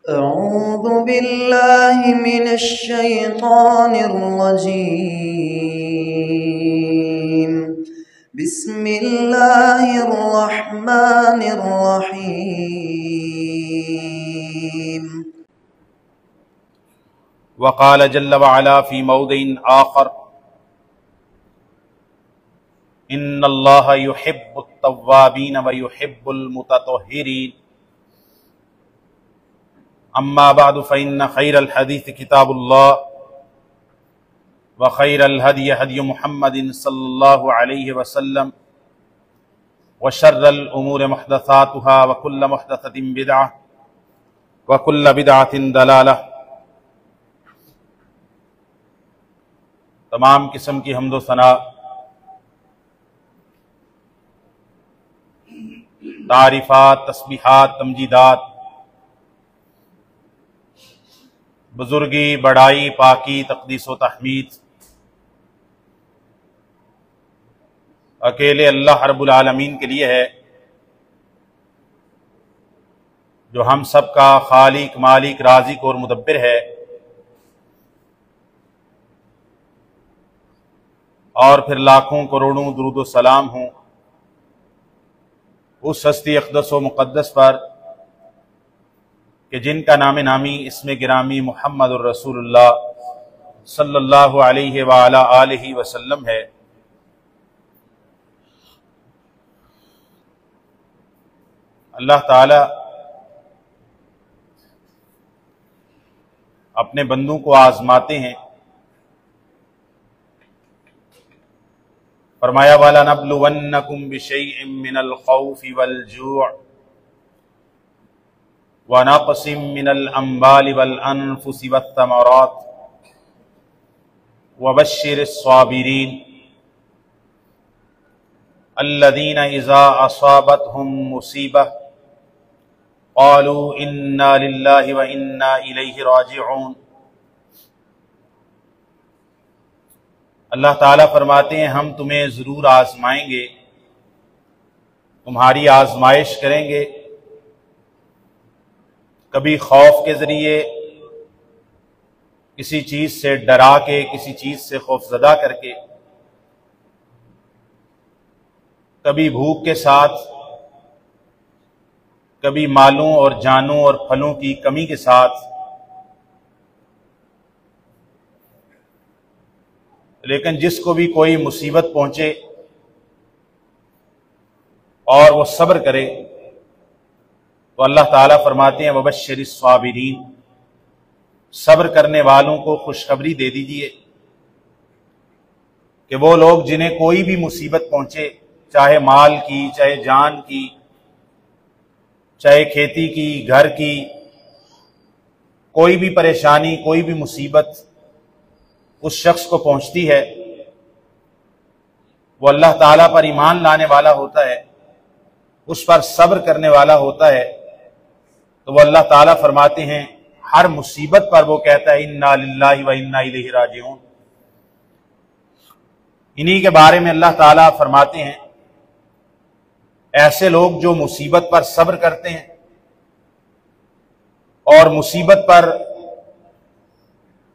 अऊज़ु बिल्लाहि मिनश शैतानिर रजीम। बिस्मिल्लाहिर रहमानिर रहीम। वक़ाल जल्ल वअला फ़ी मौदिन आख़र इन्नल्लाह युहिब्बुत तव्वाबीन व युहिब्बुल मुतत्तहिरीन। अम्मा बअदु फ़इन्न खैरल हदीस किताबुल्लाह व खैरल हदी हदी मुहम्मदिन सल्लल्लाहु अलैहि वसल्लम व शर्रल उमूरि मुहदसातुहा व कुल्ल मुहदसतिन बिदअह व कुल्ल बिदअतिन दलालह। तमाम किस्म की हम्दो सना तारीफ़ात, तस्बीहात, तमजीदात, बुजुर्गी, बड़ाई, पाकी, तक़दीस व तहमीद अकेले अल्लाह रब्बुल आलमीन के लिए है, जो हम सब का खालिक, मालिक, राज़िक और मुदब्बिर है। और फिर लाखों करोड़ों दुरूद व सलाम हों उस हस्ती अक़दस व मुक़द्दस पर कि जिनका नाम नामी इसमें गिरामी मुहम्मदुर रसूलुल्लाह सल्लल्लाहु अलैहि व अला आलिहि वसल्लम है। अल्लाह ताला अपने बंदों को आजमाते हैं। फरमाया वाला नब्लुवन्नकुम बिशैइन मिनल खौफि वल जूअ व नक़सिम मिनल अम्वालि वल अनफुसि वत्तमरात व बश्शिरिस साबिरीन अल्लज़ीना इज़ा असाबतहुम मुसीबह क़ालू इन्ना लिल्लाहि व इन्ना इलैहि राजिऊन। अल्लाह ताला फरमाते हैं, हम तुम्हें ज़रूर आज़माएंगे, तुम्हारी आज़माइश करेंगे, कभी खौफ के ज़रिए, किसी चीज़ से डरा के, किसी चीज़ से खौफज़दा करके, कभी भूख के साथ, कभी मालों और जानों और फलों की कमी के साथ। लेकिन जिसको भी कोई मुसीबत पहुंचे और वो सब्र करे तो अल्लाह ताला फरमाते हैं वबश्शिरिस साबिरीन, सब्र करने वालों को खुशखबरी दे दीजिए कि वो लोग जिन्हें कोई भी मुसीबत पहुंचे, चाहे माल की, चाहे जान की, चाहे खेती की, घर की, कोई भी परेशानी, कोई भी मुसीबत उस शख्स को पहुंचती है, वो अल्लाह ताला पर ईमान लाने वाला होता है, उस पर सब्र करने वाला होता है, तो वो अल्लाह ताला फरमाते हैं हर मुसीबत पर वो कहता है इन्ना लिल्लाहि व इन्ना इलैहि राजिऊन। इन्हीं के बारे में अल्लाह ताला फरमाते हैं, ऐसे लोग जो मुसीबत पर सब्र करते हैं और मुसीबत पर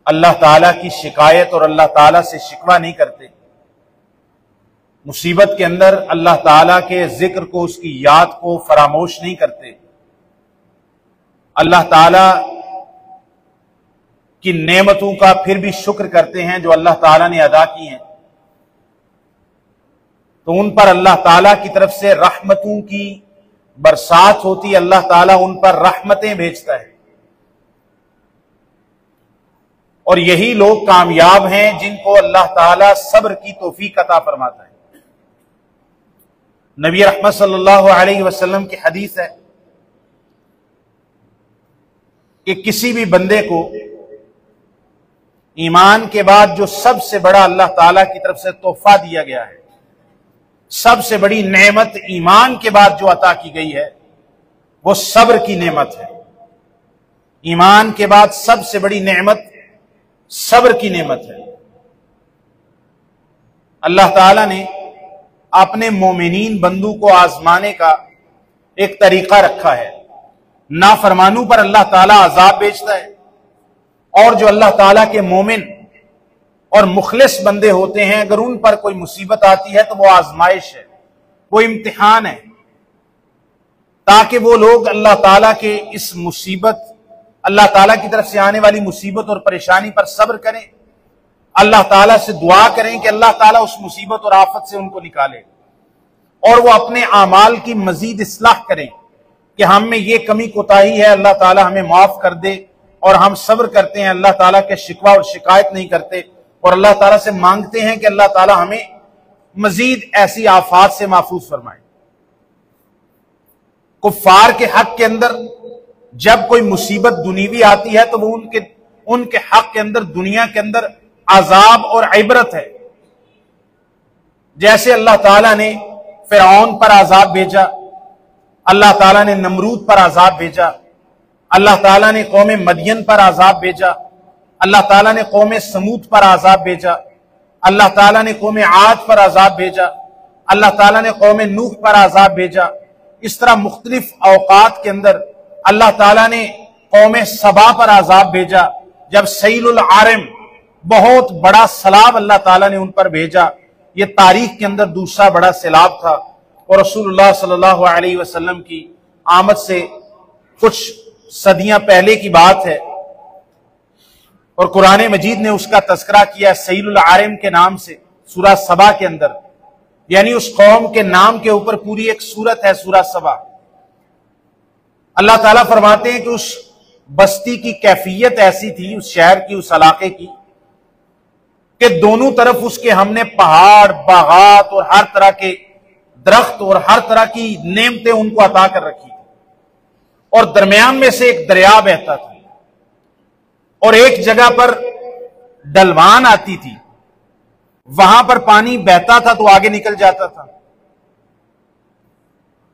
अल्लाह ताला की शिकायत और अल्लाह ताला से शिकवा नहीं करते, मुसीबत के अंदर अल्लाह ताला के जिक्र को, उसकी याद को फरामोश नहीं करते, अल्लाह ताला की नेमतों का फिर भी शुक्र करते हैं जो अल्लाह ताला ने अदा की हैं, तो उन पर अल्लाह ताला की तरफ से रहमतों की बरसात होती, अल्लाह ताला उन पर रहमतें भेजता है। और यही लोग कामयाब हैं जिनको अल्लाह ताला सब्र की तौफीक अता फरमाता है। नबी रहमत सल्लल्लाहु अलैहि वसल्लम की हदीस है कि किसी भी बंदे को ईमान के बाद जो सबसे बड़ा अल्लाह ताला की तरफ से तोहफा दिया गया है, सबसे बड़ी नेमत ईमान के बाद जो अता की गई है, वो सब्र की नेमत है। ईमान के बाद सबसे बड़ी नेमत सब्र की नेमत है। अल्लाह ताला ने अपने मोमिनीन बंदू को आजमाने का एक तरीका रखा है। नाफरमानों पर अल्लाह ताला अजाब भेजता है। और जो अल्लाह ताला के मोमिन और मुखलिस बंदे होते हैं, अगर उन पर कोई मुसीबत आती है तो वो आजमाइश है, वो इम्तिहान है, ताकि वो लोग अल्लाह ताला के इस मुसीबत, अल्लाह ताला की तरफ से आने वाली मुसीबत और परेशानी पर सब्र करें, अल्लाह ताला से दुआ करें कि अल्लाह ताला उस मुसीबत और आफत से उनको निकाले, और वो अपने आमाल की मजीद इस्लाह करें कि हम में ये कमी कोताही है, अल्लाह ताला हमें माफ कर दे, और हम सब्र करते हैं, अल्लाह ताला के शिकवा और शिकायत नहीं करते, और अल्लाह ताला से मांगते हैं कि अल्लाह ताला हमें मजीद ऐसी आफात से महफूज फरमाए। कुफ्फार के हक के अंदर जब कोई मुसीबत दुनियावी आती है तो वो उनके हक के अंदर दुनिया के अंदर अजाब और इबरत है। जैसे अल्लाह ताला ने फिरौन पर अजाब भेजा, अल्लाह ताला ने नमरूद पर अजाब भेजा, अल्लाह ताला ने कौम मदियन पर अजाब भेजा, अल्लाह ताला ने कौम समूद पर अजाब भेजा, अल्लाह ताला ने कौम आद पर अजाब भेजा, अल्लाह ताला ने कौम नूह पर अजाब भेजा। इस तरह मुख्तलिफ औकात के अंदर अल्लाह ताला ने कौम सबा पर अजाब भेजा, जब सैलुल आरिम, बहुत बड़ा सैलाब अल्लाह ताला ने उन पर भेजा। यह तारीख के अंदर दूसरा बड़ा सैलाब था, और रसूलुल्लाह सल्लल्लाहु अलैहि वसल्लम की आमद से कुछ सदियां पहले की बात है, और कुरान मजीद ने उसका तज़किरा किया सैलुल आरिम के नाम से सूरह सबा के अंदर, यानी उस कौम के नाम के ऊपर पूरी एक सूरत है, सूरह सबा। अल्लाह ताला फरमाते हैं कि उस बस्ती की कैफियत ऐसी थी, उस शहर की, उस इलाके की, कि दोनों तरफ उसके हमने पहाड़, बागात और हर तरह के दरख्त और हर तरह की नेमतें उनको अता कर रखी थी, और दरमियान में से एक दरिया बहता था, और एक जगह पर ढलवान आती थी, वहां पर पानी बहता था तो आगे निकल जाता था।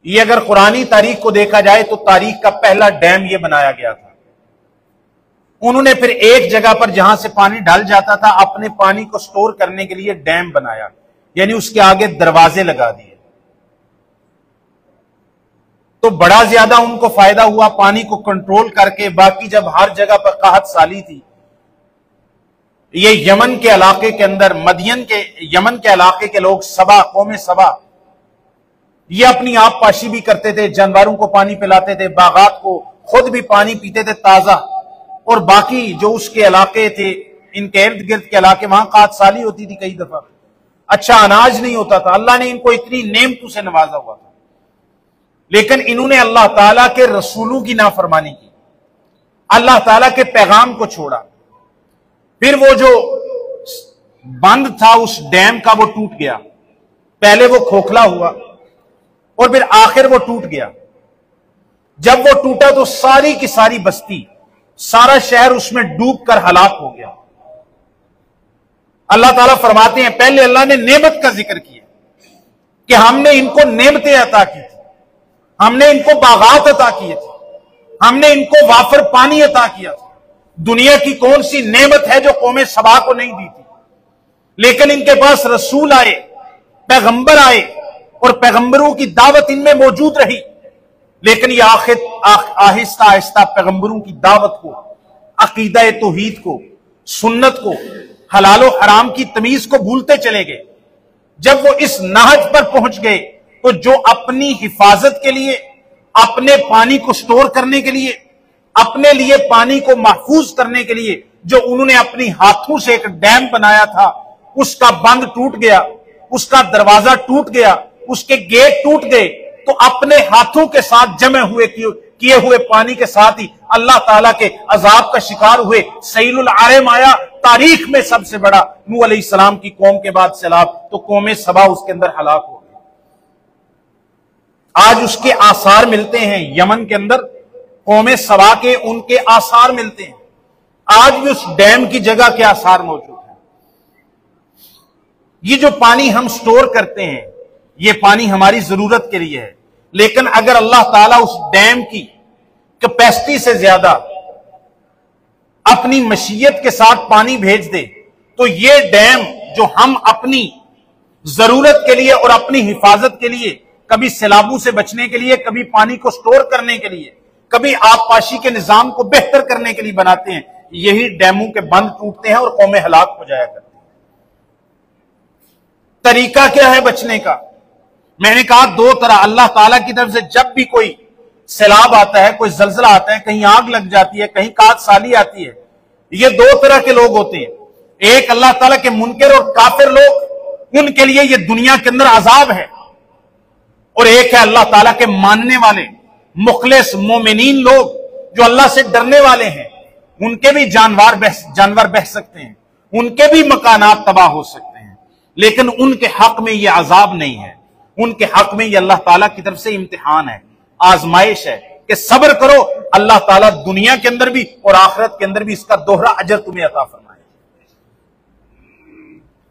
ये अगर कुरानी तारीख को देखा जाए तो तारीख का पहला डैम ये बनाया गया था। उन्होंने फिर एक जगह पर जहां से पानी ढल जाता था अपने पानी को स्टोर करने के लिए डैम बनाया, यानी उसके आगे दरवाजे लगा दिए, तो बड़ा ज्यादा उनको फायदा हुआ पानी को कंट्रोल करके। बाकी जब हर जगह पर काहत साली थी, ये यमन के इलाके के अंदर, यमन के इलाके के लोग, सबा, कौम सबा, ये अपनी आप पाशी भी करते थे, जानवरों को पानी पिलाते थे, बागात को खुद भी पानी पीते थे ताजा, और बाकी जो उसके इलाके थे, इनके इर्द गिर्द के इलाके, वहां काहत साली होती थी, कई दफा अच्छा अनाज नहीं होता था। अल्लाह ने इनको इतनी नेमतों से नवाजा हुआ था, लेकिन इन्होंने अल्लाह ताला के रसूलों की नाफरमानी की, अल्लाह ताला के पैगाम को छोड़ा। फिर वो जो बंद था उस डैम का, वो टूट गया। पहले वो खोखला हुआ और फिर आखिर वो टूट गया। जब वो टूटा तो सारी की सारी बस्ती, सारा शहर उसमें डूबकर हलाक हो गया। अल्लाह ताला फरमाते हैं, पहले अल्लाह ने नेमत का जिक्र किया कि हमने इनको नेमतें अता की थी, हमने इनको बागात अता किए थे, हमने इनको वाफर पानी अता किया था। दुनिया की कौन सी नेमत है जो कौम सबा को नहीं दी थी? लेकिन इनके पास रसूल आए, पैगंबर आए, और पैगंबरों की दावत इनमें मौजूद रही। लेकिन ये आहिस्ता आहिस्ता पैगंबरों की दावत को, अकीदा तौहीद को, सुन्नत को, हलालो हराम की तमीज को भूलते चले गए। जब वो इस नहज पर पहुंच गए तो जो अपनी हिफाजत के लिए, अपने पानी को स्टोर करने के लिए, अपने लिए पानी को महफूज करने के लिए जो उन्होंने अपनी हाथों से एक डैम बनाया था, उसका बंद टूट गया, उसका दरवाजा टूट गया, उसके गेट टूट गए, तो अपने हाथों के साथ जमे हुए किए हुए पानी के साथ ही अल्लाह ताला के अजाब का शिकार हुए। सैलुल आरिम आया, तारीख में सबसे बड़ा, नूह अलैहिस्सलाम की कौम के बाद सैलाब, तो कौम सबा उसके अंदर हलाक हो गई। आज उसके आसार मिलते हैं यमन के अंदर, कौम सबा के उनके आसार मिलते हैं। आज भी उस डैम की जगह के आसार मौजूद हैं। ये जो पानी हम स्टोर करते हैं, ये पानी हमारी जरूरत के लिए है, लेकिन अगर अल्लाह ताला उस डैम की कैपेसिटी से ज्यादा अपनी मशीयत के साथ पानी भेज दे, तो ये डैम जो हम अपनी जरूरत के लिए और अपनी हिफाजत के लिए, कभी सैलाबों से बचने के लिए, कभी पानी को स्टोर करने के लिए, कभी आबपाशी के निजाम को बेहतर करने के लिए बनाते हैं, यही डैमों के बंद टूटते हैं और कौमें हलाक हो जाया करती हैं। तरीका क्या है बचने का? मैंने कहा दो तरह, अल्लाह ताला की तरफ से जब भी कोई सैलाब आता है, कोई जलजला आता है, कहीं आग लग जाती है, कहीं कात साली आती है, ये दो तरह के लोग होते हैं। एक अल्लाह ताला के मुनकर और काफिर लोग, उनके लिए ये दुनिया के अंदर अजाब है, और एक है अल्लाह ताला के मानने वाले मुखलिस मोमिनीन लोग जो अल्लाह से डरने वाले हैं। उनके भी जानवर बह सकते हैं, उनके भी मकानात तबाह हो सकते हैं, लेकिन उनके हक में यह अजाब नहीं है। उनके हक में यह अल्लाह ताला की तरफ से इम्तिहान है, आजमाइश है कि सब्र करो, अल्लाह ताला दुनिया के अंदर भी और आखिरत के अंदर भी इसका दोहरा अजर तुम्हें अता फरमाए।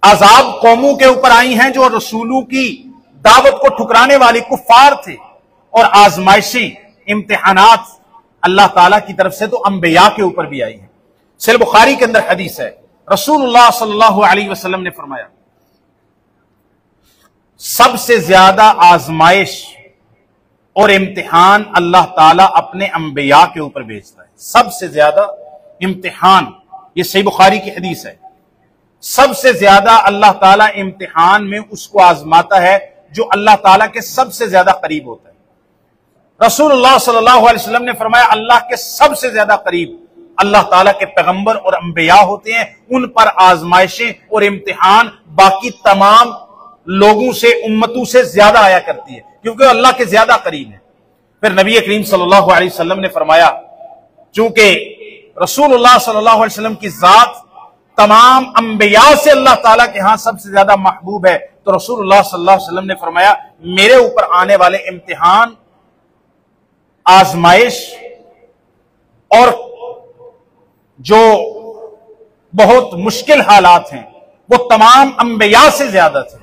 अजाब कौमों के ऊपर आई हैं जो रसूलों की दावत को ठुकराने वाले कुफ्फार थे, और आजमाइशें, इम्तिहानात अल्लाह ताला की तरफ से तो अंबिया के ऊपर भी आई है। सहीह बुखारी के अंदर हदीस है, रसूलुल्लाह सल्लल्लाहु अलैहि वसल्लम ने फरमाया, सबसे ज्यादा आजमाइश और इम्तिहान अल्लाह ताला अपने अंबिया के ऊपर भेजता है। सबसे ज्यादा इम्तिहान, यह सही बुखारी की हदीस है, सबसे ज्यादा अल्लाह ताला इम्तिहान में उसको आजमाता है जो अल्लाह ताला के सबसे ज्यादा करीब होता है। रसूलुल्लाह सल्लल्लाहु अलैहि वसल्लम ने फरमाया, अल्लाह के सबसे ज्यादा करीब अल्लाह ताला के पैगंबर और अंबिया होते हैं, उन पर आजमाइशें और इम्तिहान बाकी तमाम लोगों से, उम्मतों से ज्यादा आया करती है, क्योंकि अल्लाह के ज्यादा करीब है। फिर नबी करीम सल्लल्लाहु अलैहि वसल्लम ने फरमाया, चूंकि रसूलुल्लाह सल्लल्लाहु अलैहि वसल्लम की जात तमाम अंबिया से अल्लाह ताला के यहां सबसे ज्यादा महबूब है, तो रसूलुल्लाह सल्लल्लाहु अलैहि वसल्लम ने फरमाया, मेरे ऊपर आने वाले इम्तिहान, आजमाइश और जो बहुत मुश्किल हालात हैं, वो तमाम अंबिया से ज्यादा थे।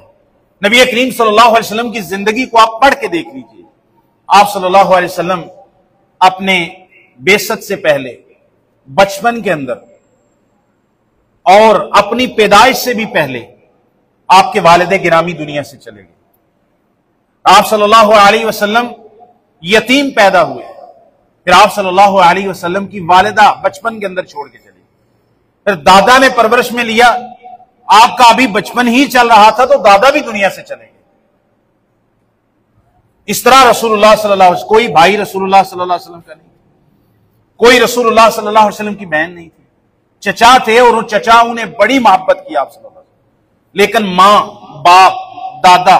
नबी करीम सल्लल्लाहु अलैहि वसल्लम की जिंदगी को आप पढ़ के देख लीजिए। आप सल्लल्लाहु अलैहि वसल्लम अपने बेसत से पहले बचपन के अंदर और अपनी पैदाइश से भी पहले आपके वालिद गिरामी दुनिया से चले गए। आप सल्लल्लाहु अलैहि वसल्लम यतीम पैदा हुए, फिर आप सल्लल्लाहु अलैहि वसल्लम की वालिदा बचपन के अंदर छोड़ के चली, फिर दादा ने परवरिश में लिया, आपका अभी बचपन ही चल रहा था तो दादा भी दुनिया से चले गए। इस तरह रसूलुल्लाह सल्लल्लाहु अलैहि वसल्लम, कोई भाई रसूलुल्लाह सल्लल्लाहु अलैहि वसल्लम का नहीं, कोई रसूलुल्लाह सल्लल्लाहु अलैहि वसल्लम की बहन नहीं थी, चचा थे और वो चचा उन्हें बड़ी मोहब्बत की आप सल्लल्लाहु अलैहि वसल्लम, लेकिन मां, बाप, दादा,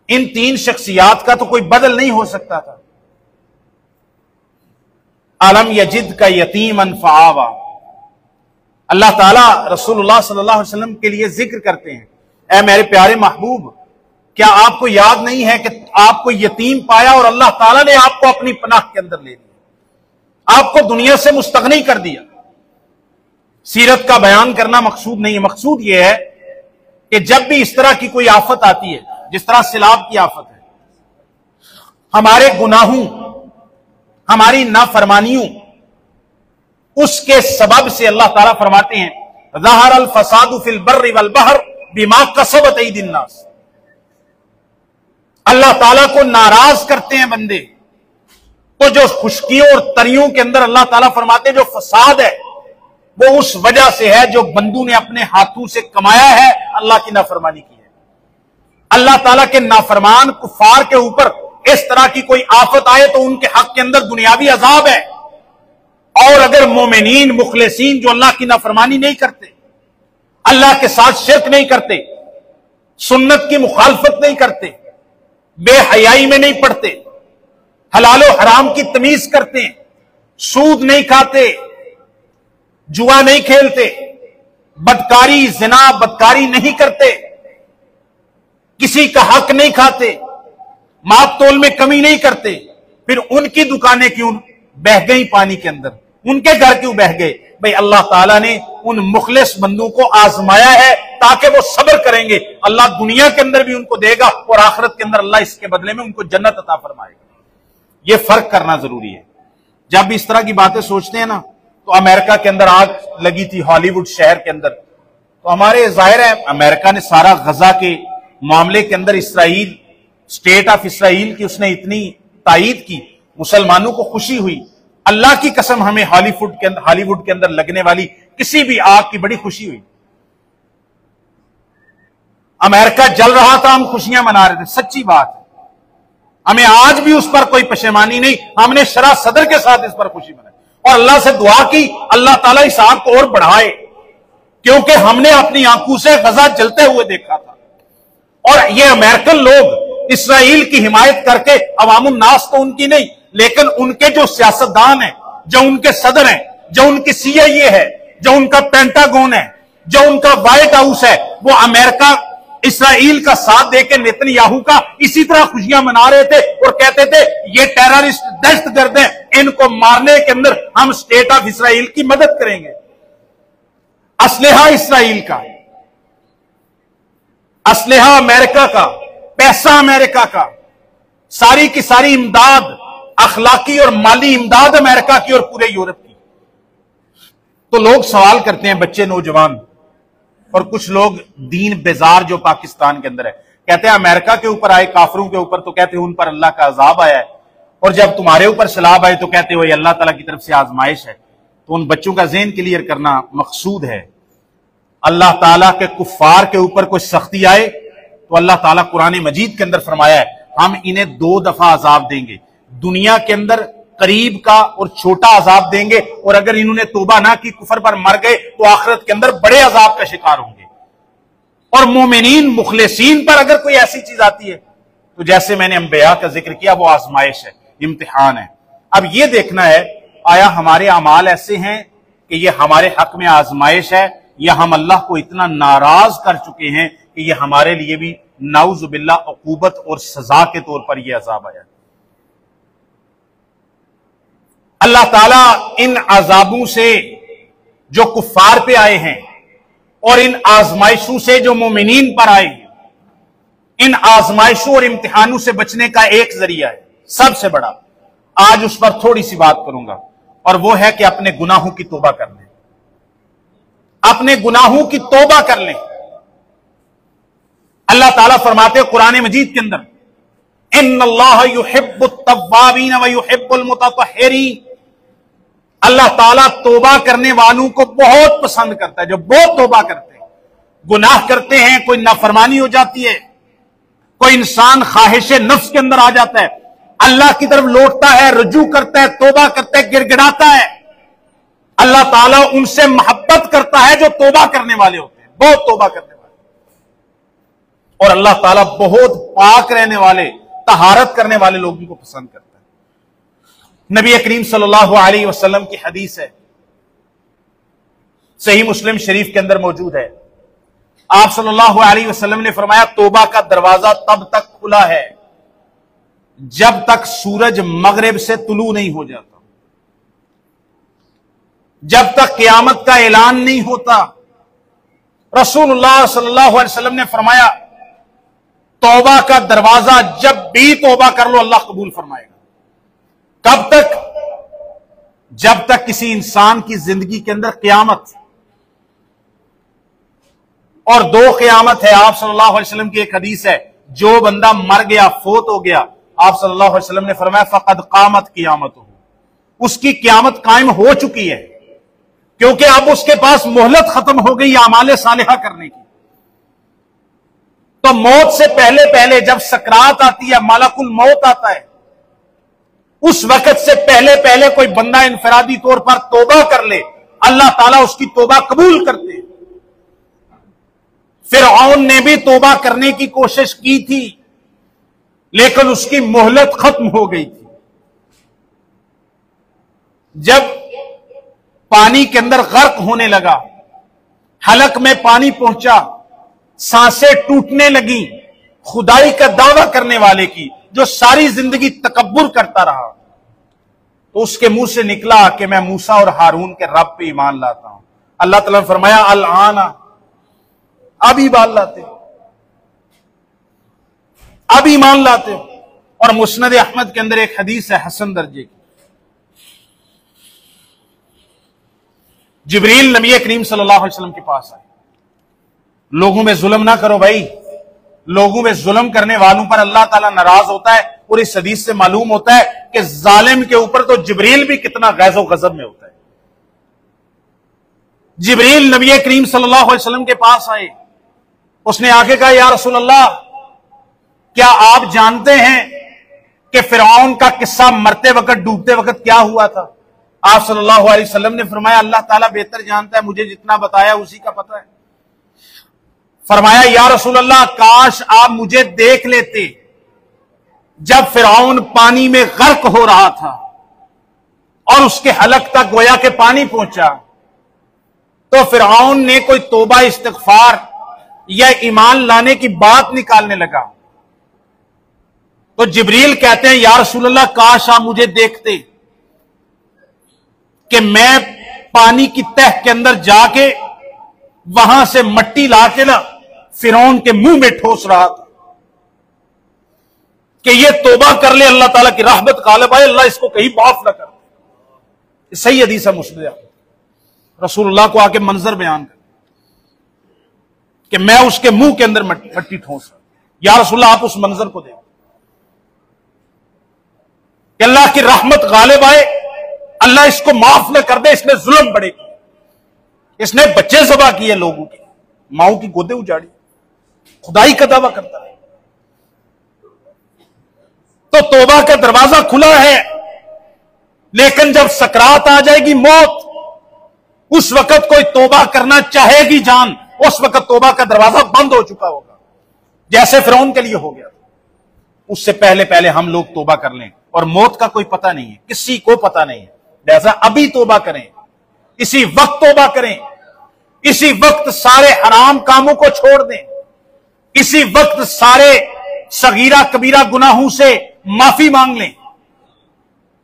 इन तीन शख्सियात का तो कोई बदल नहीं हो सकता था। अलम यजिद का यतीमन फआवा, अल्लाह ताला रसूलुल्लाह सल्लल्लाहु अलैहि वसल्लम के लिए जिक्र करते हैं, ऐ मेरे प्यारे महबूब, क्या आपको याद नहीं है कि आपको यतीम पाया और अल्लाह ताला ने आपको अपनी पनाह के अंदर ले लिया, आपको दुनिया से मुस्तगनी कर दिया। सीरत का बयान करना मकसूद नहीं है, मकसूद यह है कि जब भी इस तरह की कोई आफत आती है, जिस तरह सैलाब की आफत है, हमारे गुनाहों, हमारी नाफरमानियों, उसके सबब से अल्लाह ताला फरमाते हैं, ज़हर अल फसादु फिल बर्रि वल बहर बिमा कसबत ऐदिन नास। अल्लाह ताला को नाराज करते हैं बंदे, तो जो खुशकियों और तरियों के अंदर अल्लाह ताला फरमाते हैं जो फसाद है, वो उस वजह से है जो बंदू ने अपने हाथों से कमाया है, अल्लाह की नाफरमानी की है। अल्लाह ताला के नाफरमान कुफार के ऊपर इस तरह की कोई आफत आए तो उनके हक के अंदर दुनियावी अजाब है, और अगर मोमिनीन मुखलिसीन जो अल्लाह की नाफरमानी नहीं करते, अल्लाह के साथ शिर्क नहीं करते, सुन्नत की मुखालफत नहीं करते, बेहयाई में नहीं पड़ते, हलालो हराम की तमीज करते हैं, सूद नहीं खाते, जुआ नहीं खेलते, बदकारी जिना बदकारी नहीं करते, किसी का हक नहीं खाते, माप तोल में कमी नहीं करते, फिर उनकी दुकानें क्यों बह गई पानी के अंदर, उनके घर क्यों बह गए? भाई अल्लाह ताला ने उन मुखलिस बंदों को आजमाया है ताकि वो सब्र करेंगे, अल्लाह दुनिया के अंदर भी उनको देगा और आखिरत के अंदर अल्लाह इसके बदले में उनको जन्नत अता फरमाएगा। ये फर्क करना जरूरी है। जब भी इस तरह की बातें सोचते हैं ना, तो अमेरिका के अंदर आग लगी थी हॉलीवुड शहर के अंदर, तो हमारे जाहिर है अमेरिका ने सारा गजा के मामले के अंदर इसराइल, स्टेट ऑफ इसराइल की उसने इतनी तायीद की, मुसलमानों को खुशी हुई। अल्लाह की कसम, हमें हॉलीवुड के अंदर लगने वाली किसी भी आग की बड़ी खुशी हुई। अमेरिका जल रहा था, हम खुशियां मना रहे थे, सच्ची बात है। हमें आज भी उस पर कोई पशेमानी नहीं, हमने शरा सदर के साथ इस पर खुशी मनाई और अल्लाह से दुआ की अल्लाह ताला इस आग को और बढ़ाए, क्योंकि हमने अपनी आंखों से गजा जलते हुए देखा था। और ये अमेरिकन लोग इसराइल की हिमायत करके, अवामुन नास तो उनकी नहीं, लेकिन उनके जो सियासतदान हैं, जो उनके सदर हैं, जो उनकी CIA है, जो उनका पेंटागन है, जो उनका व्हाइट हाउस है, वो अमेरिका इसराइल का साथ देकर नेतन्याहू का इसी तरह खुशियां मना रहे थे और कहते थे ये टेररिस्ट दहशतगर्द हैं, इनको मारने के अंदर हम स्टेट ऑफ इसराइल की मदद करेंगे। असलहा इसराइल का, असलहा अमेरिका का, पैसा अमेरिका का, सारी की सारी इमदाद, अखलाकी और माली इमदाद अमेरिका की और पूरे यूरोप की। तो लोग सवाल करते हैं, बच्चे, नौजवान और कुछ लोग दीन बेजार जो पाकिस्तान के अंदर है, कहते हैं अमेरिका के ऊपर आए काफिरों के ऊपर तो कहते हैं उन पर अल्लाह का अजाब आया है, और जब तुम्हारे ऊपर सलाब आए तो कहते हो ये अल्लाह ताला की तरफ से आजमाइश है। तो उन बच्चों का ज़हन क्लियर करना मकसूद है। अल्लाह ताला के कुफ्फार के ऊपर कोई सख्ती आए तो अल्लाह ताला कुरान मजीद के अंदर फरमाया है हम इन्हें 2 दफा अजाब देंगे, दुनिया के अंदर करीब का और छोटा अजाब देंगे, और अगर इन्होंने तौबा ना की, कुफर पर मर गए तो आखिरत के अंदर बड़े अजाब का शिकार होंगे। और मोमिनीन मुखलिसीन पर अगर कोई ऐसी चीज आती है तो जैसे मैंने अंबिया का जिक्र किया, वो आजमाइश है, इम्तिहान है। अब यह देखना है आया हमारे अमाल ऐसे हैं कि ये हमारे हक में आजमाइश है, या हम अल्लाह को इतना नाराज कर चुके हैं कि ये हमारे लिए भी नाउजुबिल्लाह उकूबत और सजा के तौर पर यह अजाब आया। अल्लाह ताला इन अजाबों से जो कुफ्फार पे आए हैं और इन आजमाइशों से जो मोमिनीन पर आए हैं, इन आजमाइशों और इम्तिहानों से बचने का एक जरिया है सबसे बड़ा, आज उस पर थोड़ी सी बात करूंगा, और वो है कि अपने गुनाहों की तौबा कर लें, अपने गुनाहों की तौबा कर लें। अल्लाह ताला फरमाते हैं कुरान मजीद के अंदर, इन्नल्लाह युहिब्बुत तव्वाबीन व युहिब्बुल मुतत्तहिरीन, अल्लाह ताला तौबा करने वालों को बहुत पसंद करता है, जो बहुत तौबा करते हैं। गुनाह करते हैं, कोई नाफरमानी हो जाती है, कोई इंसान ख्वाहिश नफ्स के अंदर आ जाता है, अल्लाह की तरफ लौटता है, रुजू करता है, तौबा करता है, गिड़गिड़ाता है, अल्लाह ताला उनसे मोहब्बत करता है जो तौबा करने वाले होते हैं, बहुत तौबा करने वाले। और अल्लाह ताला बहुत पाक रहने वाले, तहारत करने वाले लोगों को पसंद करता है। नबी करीम सल्लल्लाहु अलैहि वसल्लम की हदीस है, सही मुस्लिम शरीफ के अंदर मौजूद है। आप सल्लल्लाहु अलैहि वसल्लम ने फरमाया तौबा का दरवाजा तब तक खुला है जब तक सूरज मगरिब से तुलू नहीं हो जाता, जब तक क़यामत का ऐलान नहीं होता। रसूलुल्लाह सल्लल्लाहु अलैहि वसल्लम ने फरमाया तौबा का दरवाजा जब भी तौबा कर लो अल्लाह कबूल फरमाएगा। कब तक? जब तक किसी इंसान की जिंदगी के अंदर क़यामत, और 2 क़यामत है। आप सल्लल्लाहु अलैहि वसल्लम की एक हदीस है, जो बंदा मर गया, फोत हो गया, आप सल्लल्लाहु अलैहि वसल्लम ने फरमाया फ़क़द क़ामत क़यामतुहु, उसकी क़यामत कायम हो चुकी है, क्योंकि अब उसके पास मोहलत खत्म हो गई आमाले सालिहा करने की। तो मौत से पहले पहले जब सकरात आती है, मलकुल मौत आता है, उस वक्त से पहले पहले कोई बंदा इनफरादी तौर पर तौबा कर ले, अल्लाह ताला उसकी तौबा कबूल करते हैं। फिरऔन ने भी तौबा करने की कोशिश की थी, लेकिन उसकी मोहलत खत्म हो गई थी। जब पानी के अंदर गर्क होने लगा, हलक में पानी पहुंचा, सांसें टूटने लगी, खुदाई का दावा करने वाले की, जो सारी जिंदगी तकब्बुर करता रहा, तो उसके मुंह से निकला कि मैं मूसा और हारून के रब पे ईमान लाता हूं। अल्लाह ताला ने फरमाया अल आना, अब ईमान लाते हो, अब ईमान लाते हो। और मुस्नद अहमद के अंदर एक हदीस है हसन दर्जे की, जिब्रील नबी करीम सल्लल्लाहु अलैहि वसल्लम के पास आए, लोगों में जुल्म ना करो भाई, लोगों में जुल्म करने वालों पर अल्लाह ताला नाराज होता है। और इस हदीस से मालूम होता है कि जालिम के ऊपर तो जिब्रील भी कितना गैज़ो गज़ब में होता है। जिब्रील नबी करीम सल्लल्लाहु अलैहि वसल्लम के पास आए, उसने आके कहा, या रसूल अल्लाह, क्या आप जानते हैं कि फिरौन का किस्सा मरते वक्त, डूबते वक्त क्या हुआ था? आप सल्लल्लाहु अलैहि वसल्लम ने फरमाया, अल्लाह ताला बेहतर जानता है, मुझे जितना बताया उसी का पता है। फरमाया, या रसूल अल्लाह, काश आप मुझे देख लेते जब फिरौन पानी में गर्क हो रहा था और उसके हलक तक गोया के पानी पहुंचा, तो फिरौन ने कोई तौबा इस्तिग़फ़ार या ईमान लाने की बात निकालने लगा। तो जिब्रील कहते हैं, या रसूल अल्लाह, काश आप मुझे देखते कि मैं पानी की तह के अंदर जाके वहां से मट्टी लाके ना फिरौन के मुंह में ठोस रहा था कि ये तौबा कर ले, अल्लाह ताला की रहमत गालिब आए, अल्लाह इसको कहीं माफ ना कर दे। सही हदीस है मुस्लिम, रसूलुल्लाह को आके मंजर बयान कर कि मैं उसके मुंह के अंदर मट्टी ठोस रहा। या रसूलुल्लाह, आप उस मंजर को देखो कि अल्लाह की रहमत गालिब आए, अल्लाह इसको माफ न कर दे, इसने जुल्म बड़े किए, इसने बच्चे ज़बा किए, लोगों की माओं की गोदे उजाड़ी, खुदाई का दावा करता है। तो तौबा का दरवाजा खुला है, लेकिन जब सकरात आ जाएगी, मौत, उस वक्त कोई तौबा करना चाहेगी जान, उस वक्त तौबा का दरवाजा बंद हो चुका होगा, जैसे फिरौन के लिए हो गया। उससे पहले पहले हम लोग तौबा कर लें, और मौत का कोई पता नहीं है, किसी को पता नहीं है। जैसा अभी तौबा करें, इसी वक्त तौबा करें, इसी वक्त सारे हराम कामों को छोड़ दें, इसी वक्त सारे सगीरा कबीरा गुनाहों से माफी मांग लें।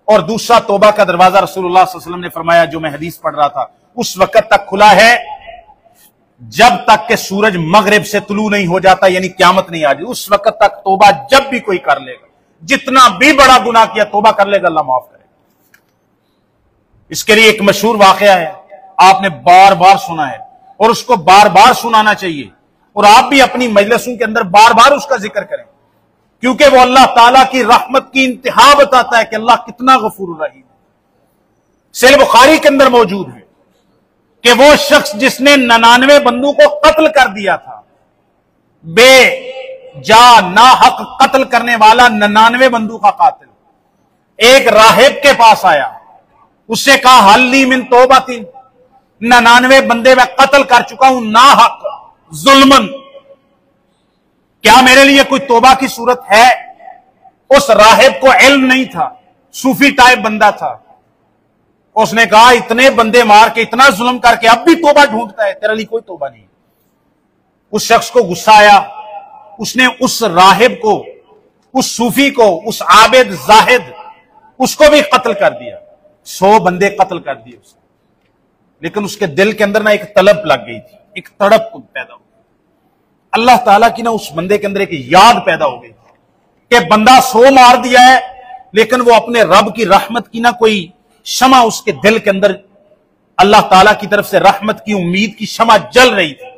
और दूसरा तौबा का दरवाजा रसूलुल्लाह सल्लल्लाहु अलैहि वसल्लम ने फरमाया, जो मैं हदीस पढ़ रहा था, उस वक्त तक खुला है जब तक के सूरज मगरिब से तुलू नहीं हो जाता, यानी क्यामत नहीं आ जाती, उस वक्त तक तौबा जब भी कोई कर लेगा, जितना भी बड़ा गुनाह किया, तौबा कर लेगा, अल्लाह माफ करेगा। इसके लिए एक मशहूर वाकया है, आपने बार बार सुना है और उसको बार बार सुनाना चाहिए, और आप भी अपनी मजलिसों के अंदर बार बार उसका जिक्र करें, क्योंकि वो अल्लाह ताला की रहमत की इंतहा बताता है कि अल्लाह कितना गफूर रहीम। सहीह बुखारी के अंदर मौजूद है कि वो शख्स जिसने 99 बंदों को कत्ल कर दिया था, बेजा नाहक कत्ल करने वाला 99 बंदों का कातिल, एक राहिब के पास आया, उससे कहा, हल्ली मिन तौबातिन, 99 बंदे मैं कत्ल कर चुका हूं नाहक जुल्मन, क्या मेरे लिए कोई तौबा की सूरत है? उस राहिब को इल्म नहीं था, सूफी टाइप बंदा था। उसने कहा, इतने बंदे मार के, इतना जुल्म करके अब भी तौबा ढूंढता है, तेरे लिए कोई तौबा नहीं। उस शख्स को गुस्सा आया, उसने उस राहिब को, उस सूफी को, उस आबिद जाहिद, उसको भी कत्ल कर दिया। 100 बंदे कत्ल कर दिए उसने, लेकिन उसके दिल के अंदर ना एक तलब लग गई थी, एक तड़प पैदा हो गई, अल्लाह ताला की ना उस बंदे के अंदर एक याद पैदा हो गई कि बंदा 100 मार दिया है, लेकिन वो अपने रब की रहमत की ना कोई शमा उसके दिल के अंदर, अल्लाह ताला की तरफ से रहमत की उम्मीद की शमा जल रही थी।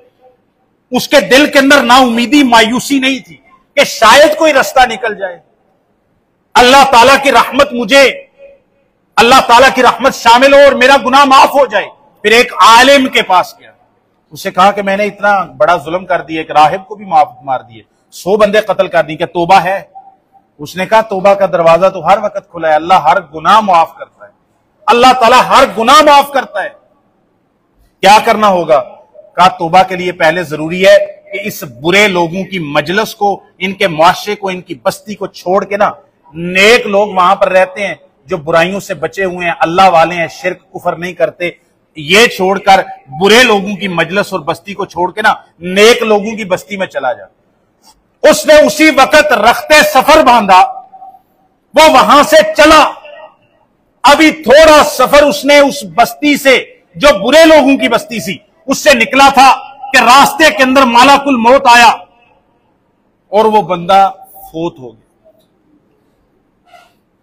उसके दिल के अंदर ना उम्मीदी, मायूसी नहीं थी कि शायद कोई रास्ता निकल जाए, अल्लाह ताला की रहमत मुझे, अल्लाह ताला की रहमत शामिल हो और मेरा गुनाह माफ हो जाए। फिर एक आलिम के पास गया, उससे कहा कि मैंने इतना बड़ा जुल्म कर दिया, एक राहिब को भी मार दिए, 100 बंदे कत्ल कर दिए, क्या तौबा है? उसने कहा, तौबा का दरवाजा तो हर वक्त खुला है, अल्लाह हर गुनाह माफ करता है, अल्लाह ताला हर गुनाह माफ करता है। क्या करना होगा? कहा, तौबा के लिए पहले जरूरी है कि इस बुरे लोगों की मजलिस को, इनके मुआशरे को, इनकी बस्ती को छोड़ के ना, नेक लोग वहां पर रहते हैं जो बुराइयों से बचे हुए हैं, अल्लाह वाले हैं, शिर्क कुफर नहीं करते, ये छोड़कर बुरे लोगों की मजलिस और बस्ती को छोड़ के ना नेक लोगों की बस्ती में चला जा। उसने उसी वक्त रखते सफर बांधा, वो वहां से चला, अभी थोड़ा सफर उसने उस बस्ती से, जो बुरे लोगों की बस्ती थी, उससे निकला था कि रास्ते के अंदर मालाकुल मौत आया और वो बंदा फौत हो गया।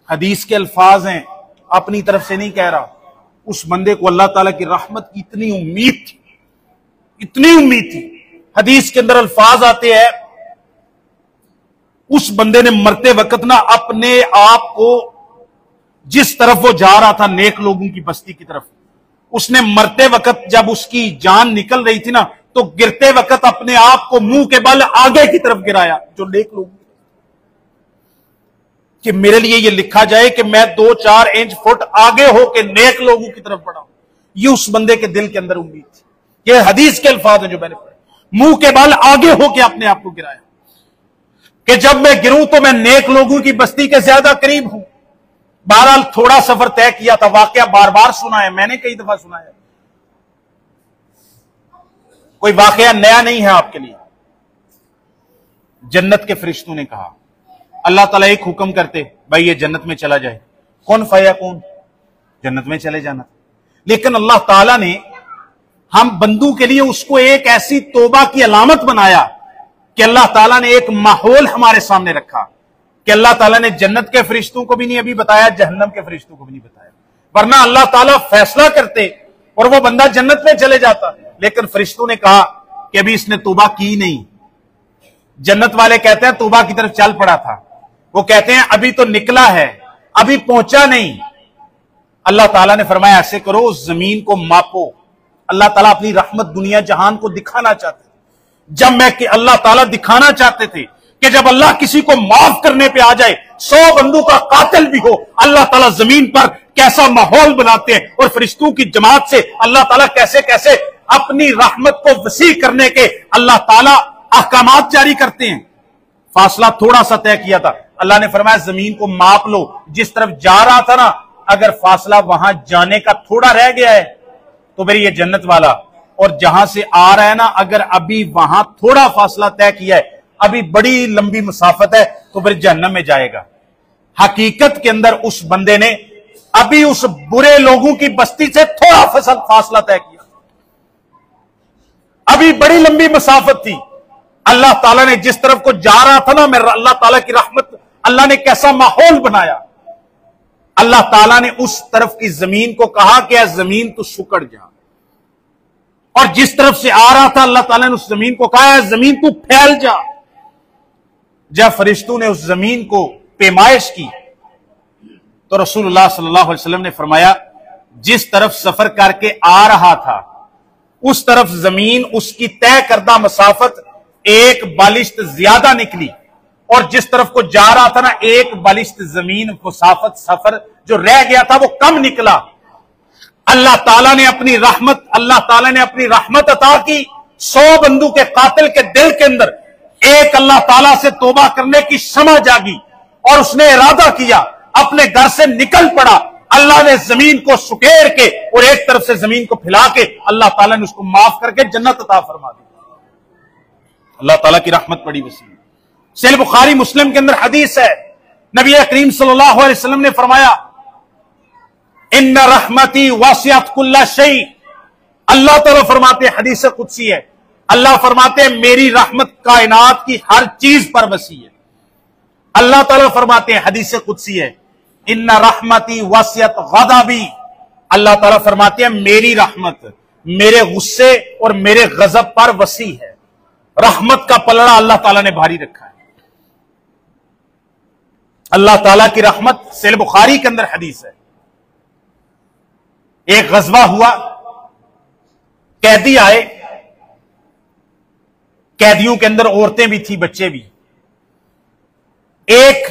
हदीस के अल्फाज हैं, अपनी तरफ से नहीं कह रहा, उस बंदे को अल्लाह ताला की रहमत की इतनी उम्मीद थी, इतनी उम्मीद थी। हदीस के अंदर अल्फाज आते हैं, उस बंदे ने मरते वक्त ना अपने आप को जिस तरफ वो जा रहा था नेक लोगों की बस्ती की तरफ, उसने मरते वक्त जब उसकी जान निकल रही थी ना, तो गिरते वक्त अपने आप को मुंह के बल आगे की तरफ गिराया, जो नेक लोग, कि मेरे लिए ये लिखा जाए कि मैं 2-4 इंच फुट आगे होकर नेक लोगों की तरफ बढ़ा। ये उस बंदे के दिल के अंदर उम्मीद थी। ये हदीस के अल्फाज है जो मैंने पढ़े, मुंह के बल आगे होकर अपने आप को गिराया कि जब मैं गिरूं तो मैं नेक लोगों की बस्ती के ज्यादा करीब हूं। बहरहाल थोड़ा सफर तय किया था, वाकया बार बार सुना है, मैंने कई दफा सुना है, कोई वाकया नया नहीं है आपके लिए। जन्नत के फरिश्तों ने कहा, अल्लाह ताला एक हुक्म करते, भाई ये जन्नत में चला जाए, कौन फयकून, जन्नत में चले जाना। लेकिन अल्लाह ताला ने हम बंदू के लिए उसको एक ऐसी तौबा की अलामत बनाया कि अल्लाह ताला ने एक माहौल हमारे सामने रखा कि अल्लाह ताला ने जन्नत के फरिश्तों को भी नहीं अभी बताया, जहन्नम के फरिश्तों को भी नहीं बताया, वरना अल्लाह ताला फैसला करते और वो बंदा जन्नत में चले जाता। लेकिन फरिश्तों ने कहा कि अभी इसने तौबा की नहीं। जन्नत वाले कहते हैं तौबा की तरफ चल पड़ा था, वो कहते हैं अभी तो निकला है, अभी पहुंचा नहीं। अल्लाह ताला ने फरमाया ऐसे करो, उस जमीन को मापो। अल्लाह ताला अपनी रहमत दुनिया जहान को दिखाना चाहते थे। जब मैं कि अल्लाह ताला दिखाना चाहते थे कि जब अल्लाह किसी को माफ करने पे आ जाए, 100 बंदों का कातिल भी हो, अल्लाह ताला जमीन पर कैसा माहौल बनाते हैं और फरिश्तों की जमात से अल्लाह ताला कैसे कैसे अपनी रहमत को वसी करने के अल्लाह ताला अहकामात जारी करते हैं। फासला थोड़ा सा तय किया था, अल्लाह ने फरमाया जमीन को माप लो, जिस तरफ जा रहा था ना, अगर फासला वहां जाने का थोड़ा रह गया है तो मेरी ये जन्नत वाला, और जहां से आ रहा है ना, अगर अभी वहां थोड़ा फासला तय किया है, अभी बड़ी लंबी मुसाफत है, तो फिर जहन्नम में जाएगा। हकीकत के अंदर उस बंदे ने अभी उस बुरे लोगों की बस्ती से थोड़ा फासला तय किया, अभी बड़ी लंबी मुसाफत थी। अल्लाह ताला ने जिस तरफ को जा रहा था ना, मेरा अल्लाह ताला की रहमत, अल्लाह ने कैसा माहौल बनाया। अल्लाह ताला ने उस तरफ की जमीन को कहा कि जमीन तू सुकड़ जा, और जिस तरफ से आ रहा था अल्लाह ताला ने उस जमीन को कहा जमीन तू फैल जा। जब फरिश्तों ने उस जमीन को पेमाइश की तो रसूलुल्लाह सल्लल्लाहु अलैहि वसल्लम ने फरमाया, जिस तरफ सफर करके आ रहा था उस तरफ जमीन उसकी तय करदा मसाफत 1 बालिश्त ज्यादा निकली, और जिस तरफ को जा रहा था ना 1 बालिश्त जमीन मुसाफत सफर जो रह गया था वो कम निकला। अल्लाह ताला ने अपनी रहमत अता की। 100 बंदू के कातिल के दिल के अंदर एक अल्लाह ताला से तौबा करने की शमा जागी और उसने इरादा किया, अपने घर से निकल पड़ा। अल्लाह ने जमीन को सुकेर के और एक तरफ से जमीन को फैला के अल्लाह ताला ने उसको माफ करके जन्नत अता फरमा दी। अल्लाह ताला की रहमत बड़ी वसी है। सहीह बुखारी मुस्लिम के अंदर हदीस है, नबी करीम सल्लल्लाहु अलैहि वसल्लम ने फरमाया, इन्ना रहमती वासिअत कुल्ला शै। अल्लाह ताला फरमाते हैं, हदीस कुदसी है, अल्लाह फरमाते हैं मेरी रहमत कायनात की हर चीज पर वसी है। अल्लाह ताला फरमाते हैं, हदीस कुदसी है, इन्ना रहमती वासिअत गज़बी। अल्लाह ताला फरमाते हैं मेरी रहमत मेरे गुस्से और मेरे गजब पर वसी है। रहमत का पलड़ा अल्लाह ताला ने भारी रखा है। अल्लाह ताला की रहमत, सहीह बुखारी के अंदर हदीस है, एक गज़वा हुआ, कैदी आए, कैदियों के अंदर औरतें भी थी, बच्चे भी। एक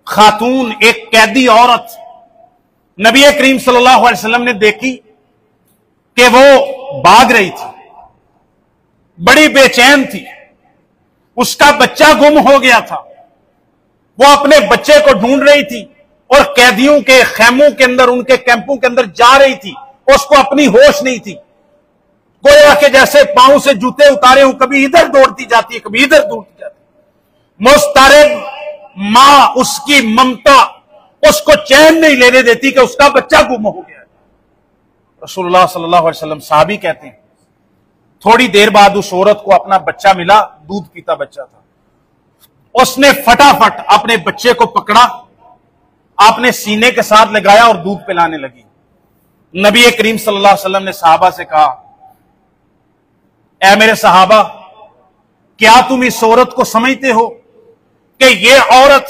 खातून, एक कैदी औरत नबी करीम सल्लल्लाहु अलैहि वसल्लम ने देखी कि वो भाग रही थी, बड़ी बेचैन थी, उसका बच्चा गुम हो गया था। वो अपने बच्चे को ढूंढ रही थी और कैदियों के खेमों के अंदर, उनके कैंपों के अंदर जा रही थी, उसको अपनी होश नहीं थी। गोया के जैसे पांव से जूते उतारे हूं, कभी इधर दौड़ती जाती है, कभी इधर दौड़ती जाती है। मुस्तरब मां, उसकी ममता उसको चैन नहीं लेने देती कि उसका बच्चा गुम हो गया। रसूलुल्लाह सल्लल्लाहु अलैहि वसल्लम, साहबी कहते हैं, थोड़ी देर बाद उस औरत को अपना बच्चा मिला, दूध पीता बच्चा था। उसने फटाफट अपने बच्चे को पकड़ा, आपने सीने के साथ लगाया और दूध पिलाने लगी। नबी करीम सल्लल्लाहु अलैहि वसल्लम ने सहाबा से कहा, ऐ मेरे सहाबा, क्या तुम इस औरत को समझते हो कि ये औरत